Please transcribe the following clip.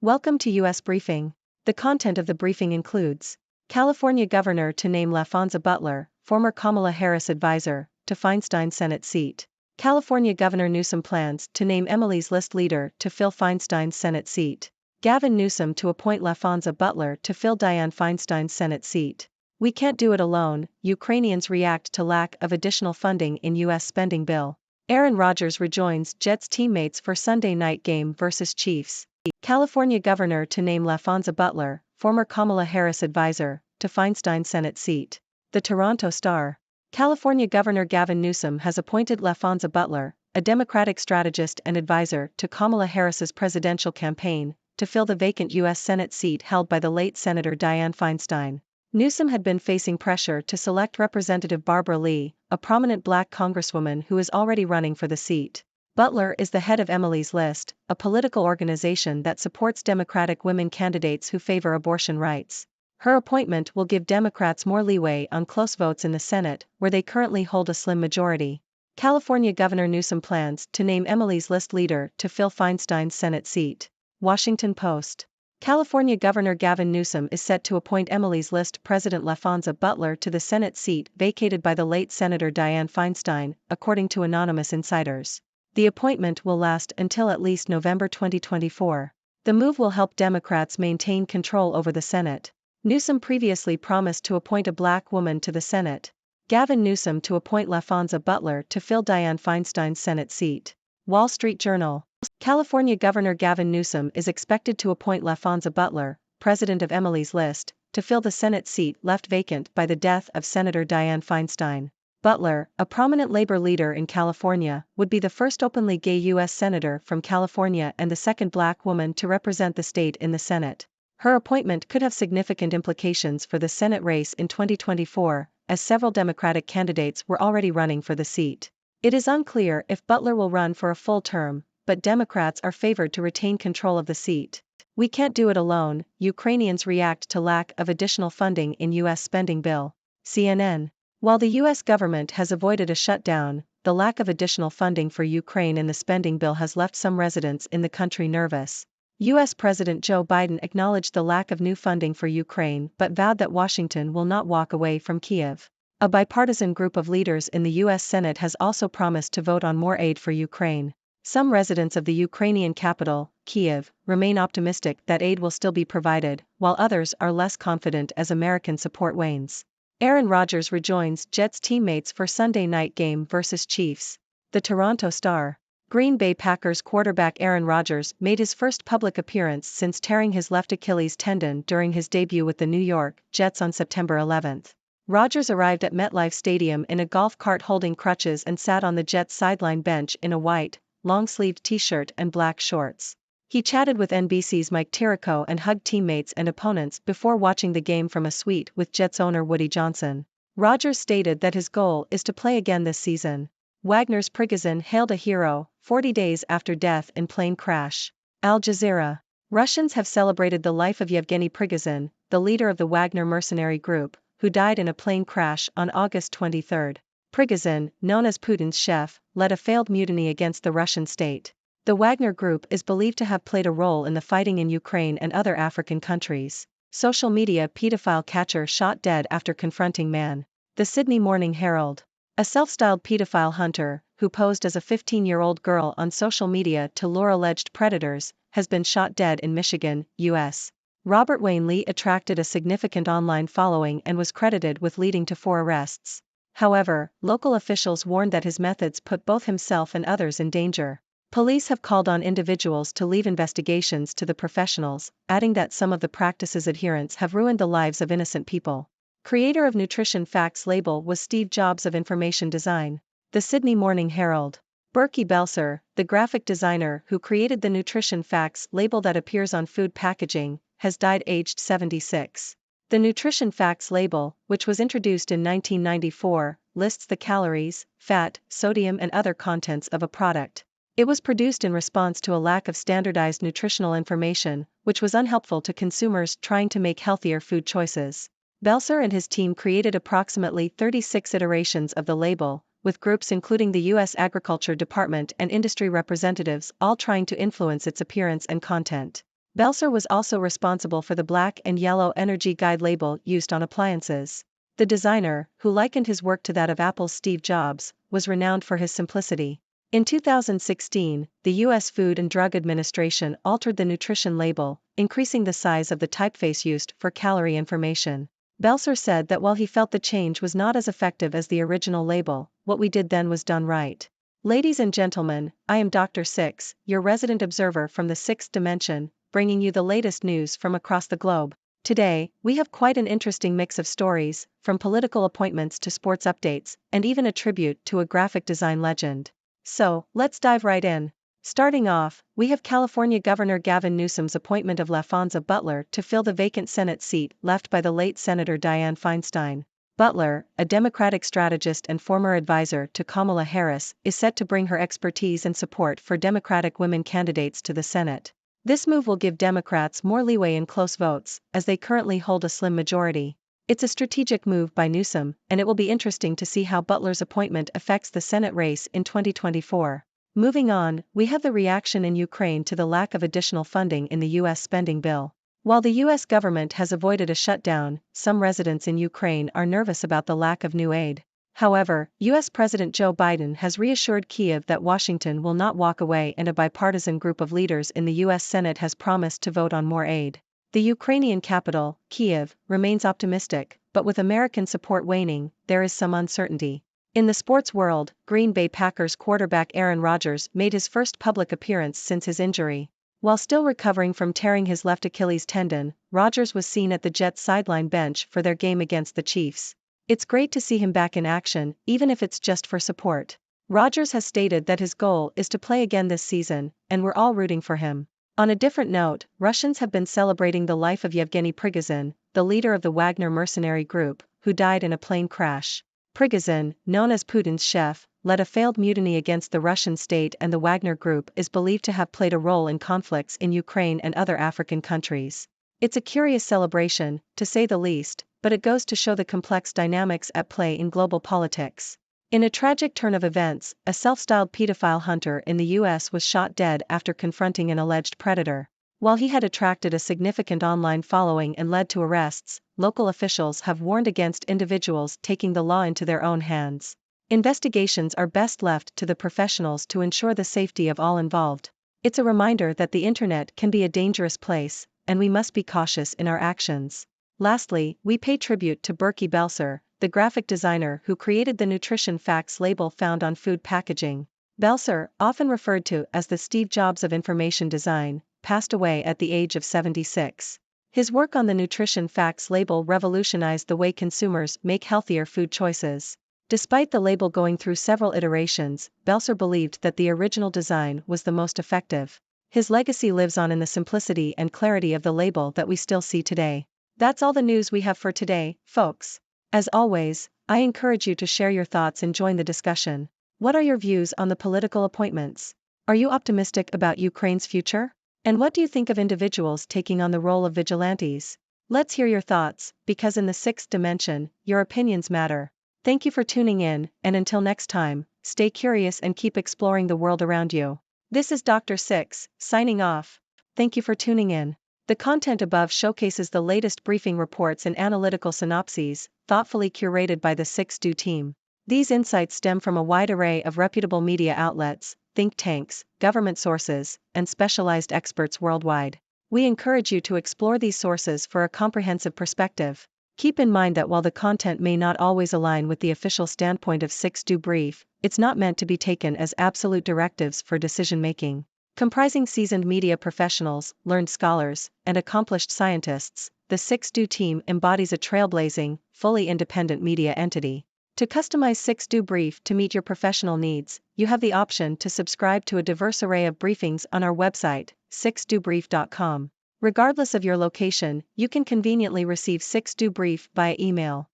Welcome to U.S. Briefing. The content of the briefing includes California Governor to name Laphonza Butler, former Kamala Harris advisor, to Feinstein Senate seat. California Governor Newsom plans to name Emily's List leader to fill Feinstein's Senate seat. Gavin Newsom to appoint Laphonza Butler to fill Dianne Feinstein's Senate seat. We can't do it alone, Ukrainians react to lack of additional funding in U.S. spending bill. Aaron Rodgers rejoins Jets teammates for Sunday night game versus Chiefs. California Governor to name Laphonza Butler, former Kamala Harris advisor, to Feinstein Senate seat. The Toronto Star. California Governor Gavin Newsom has appointed Laphonza Butler, a Democratic strategist and advisor to Kamala Harris's presidential campaign, to fill the vacant U.S. Senate seat held by the late Senator Dianne Feinstein. Newsom had been facing pressure to select Representative Barbara Lee, a prominent black congresswoman who is already running for the seat. Butler is the head of Emily's List, a political organization that supports Democratic women candidates who favor abortion rights. Her appointment will give Democrats more leeway on close votes in the Senate, where they currently hold a slim majority. California Governor Newsom plans to name Emily's List leader to fill Feinstein's Senate seat. Washington Post. California Governor Gavin Newsom is set to appoint Emily's List President Laphonza Butler to the Senate seat vacated by the late Senator Dianne Feinstein, according to anonymous insiders. The appointment will last until at least November 2024. The move will help Democrats maintain control over the Senate. Newsom previously promised to appoint a black woman to the Senate. Gavin Newsom to appoint Laphonza Butler to fill Dianne Feinstein's Senate seat. Wall Street Journal. California Governor Gavin Newsom is expected to appoint Laphonza Butler, president of Emily's List, to fill the Senate seat left vacant by the death of Senator Dianne Feinstein. Butler, a prominent labor leader in California, would be the first openly gay U.S. senator from California and the second black woman to represent the state in the Senate. Her appointment could have significant implications for the Senate race in 2024, as several Democratic candidates were already running for the seat. It is unclear if Butler will run for a full term, but Democrats are favored to retain control of the seat. We can't do it alone, Ukrainians react to lack of additional funding in U.S. spending bill. CNN. While the U.S. government has avoided a shutdown, the lack of additional funding for Ukraine in the spending bill has left some residents in the country nervous. U.S. President Joe Biden acknowledged the lack of new funding for Ukraine but vowed that Washington will not walk away from Kyiv. A bipartisan group of leaders in the U.S. Senate has also promised to vote on more aid for Ukraine. Some residents of the Ukrainian capital, Kyiv, remain optimistic that aid will still be provided, while others are less confident as American support wanes. Aaron Rodgers rejoins Jets teammates for Sunday night game versus Chiefs. The Toronto Star. Green Bay Packers quarterback Aaron Rodgers made his first public appearance since tearing his left Achilles tendon during his debut with the New York Jets on September 11. Rodgers arrived at MetLife Stadium in a golf cart holding crutches and sat on the Jets' sideline bench in a white, long-sleeved t-shirt and black shorts. He chatted with NBC's Mike Tirico and hugged teammates and opponents before watching the game from a suite with Jets owner Woody Johnson. Rodgers stated that his goal is to play again this season. Wagner's Prigozhin hailed a hero, 40 days after death in plane crash. Al Jazeera. Russians have celebrated the life of Yevgeny Prigozhin, the leader of the Wagner mercenary group, who died in a plane crash on August 23. Prigozhin, known as Putin's chef, led a failed mutiny against the Russian state. The Wagner Group is believed to have played a role in the fighting in Ukraine and other African countries. Social media pedophile catcher shot dead after confronting man. The Sydney Morning Herald. A self-styled pedophile hunter, who posed as a 15-year-old girl on social media to lure alleged predators, has been shot dead in Michigan, U.S. Robert Wayne Lee attracted a significant online following and was credited with leading to 4 arrests. However, local officials warned that his methods put both himself and others in danger. Police have called on individuals to leave investigations to the professionals, adding that some of the practices' adherents have ruined the lives of innocent people. Creator of Nutrition Facts label was Steve Jobs of information design. The Sydney Morning Herald. Berkey Belser, the graphic designer who created the Nutrition Facts label that appears on food packaging, has died aged 76. The Nutrition Facts label, which was introduced in 1994, lists the calories, fat, sodium and other contents of a product. It was produced in response to a lack of standardized nutritional information, which was unhelpful to consumers trying to make healthier food choices. Belser and his team created approximately 36 iterations of the label, with groups including the U.S. Agriculture Department and industry representatives all trying to influence its appearance and content. Belser was also responsible for the black and yellow energy guide label used on appliances. The designer, who likened his work to that of Apple's Steve Jobs, was renowned for his simplicity. In 2016, the U.S. Food and Drug Administration altered the nutrition label, increasing the size of the typeface used for calorie information. Belser said that while he felt the change was not as effective as the original label, what we did then was done right. Ladies and gentlemen, I am Dr. Six, your resident observer from the sixth dimension, bringing you the latest news from across the globe. Today, we have quite an interesting mix of stories, from political appointments to sports updates, and even a tribute to a graphic design legend. So, let's dive right in. Starting off, we have California Governor Gavin Newsom's appointment of Laphonza Butler to fill the vacant Senate seat left by the late Senator Dianne Feinstein. Butler, a Democratic strategist and former advisor to Kamala Harris, is set to bring her expertise and support for Democratic women candidates to the Senate. This move will give Democrats more leeway in close votes, as they currently hold a slim majority. It's a strategic move by Newsom, and it will be interesting to see how Butler's appointment affects the Senate race in 2024. Moving on, we have the reaction in Ukraine to the lack of additional funding in the U.S. spending bill. While the U.S. government has avoided a shutdown, some residents in Ukraine are nervous about the lack of new aid. However, U.S. President Joe Biden has reassured Kyiv that Washington will not walk away, and a bipartisan group of leaders in the U.S. Senate has promised to vote on more aid. The Ukrainian capital, Kyiv, remains optimistic, but with American support waning, there is some uncertainty. In the sports world, Green Bay Packers quarterback Aaron Rodgers made his first public appearance since his injury. While still recovering from tearing his left Achilles tendon, Rodgers was seen at the Jets' sideline bench for their game against the Chiefs. It's great to see him back in action, even if it's just for support. Rodgers has stated that his goal is to play again this season, and we're all rooting for him. On a different note, Russians have been celebrating the life of Yevgeny Prigozhin, the leader of the Wagner mercenary group, who died in a plane crash. Prigozhin, known as Putin's chef, led a failed mutiny against the Russian state, and the Wagner Group is believed to have played a role in conflicts in Ukraine and other African countries. It's a curious celebration, to say the least, but it goes to show the complex dynamics at play in global politics. In a tragic turn of events, a self-styled pedophile hunter in the U.S. was shot dead after confronting an alleged predator. While he had attracted a significant online following and led to arrests, local officials have warned against individuals taking the law into their own hands. Investigations are best left to the professionals to ensure the safety of all involved. It's a reminder that the internet can be a dangerous place, and we must be cautious in our actions. Lastly, we pay tribute to Berkey Belser, the graphic designer who created the nutrition facts label found on food packaging. Belser, often referred to as the Steve Jobs of information design, passed away at the age of 76. His work on the nutrition facts label revolutionized the way consumers make healthier food choices. Despite the label going through several iterations, Belser believed that the original design was the most effective. His legacy lives on in the simplicity and clarity of the label that we still see today. That's all the news we have for today, folks. As always, I encourage you to share your thoughts and join the discussion. What are your views on the political appointments? Are you optimistic about Ukraine's future? And what do you think of individuals taking on the role of vigilantes? Let's hear your thoughts, because in the sixth dimension, your opinions matter. Thank you for tuning in, and until next time, stay curious and keep exploring the world around you. This is Dr. Six, signing off. Thank you for tuning in. The content above showcases the latest briefing reports and analytical synopses, thoughtfully curated by the Six Do team. These insights stem from a wide array of reputable media outlets, think tanks, government sources, and specialized experts worldwide. We encourage you to explore these sources for a comprehensive perspective. Keep in mind that while the content may not always align with the official standpoint of Six Do Brief, it's not meant to be taken as absolute directives for decision-making. Comprising seasoned media professionals, learned scholars, and accomplished scientists, the Six Do team embodies a trailblazing, fully independent media entity. To customize Six Do Brief to meet your professional needs, you have the option to subscribe to a diverse array of briefings on our website, sixdobrief.com. Regardless of your location, you can conveniently receive Six Do Brief via email.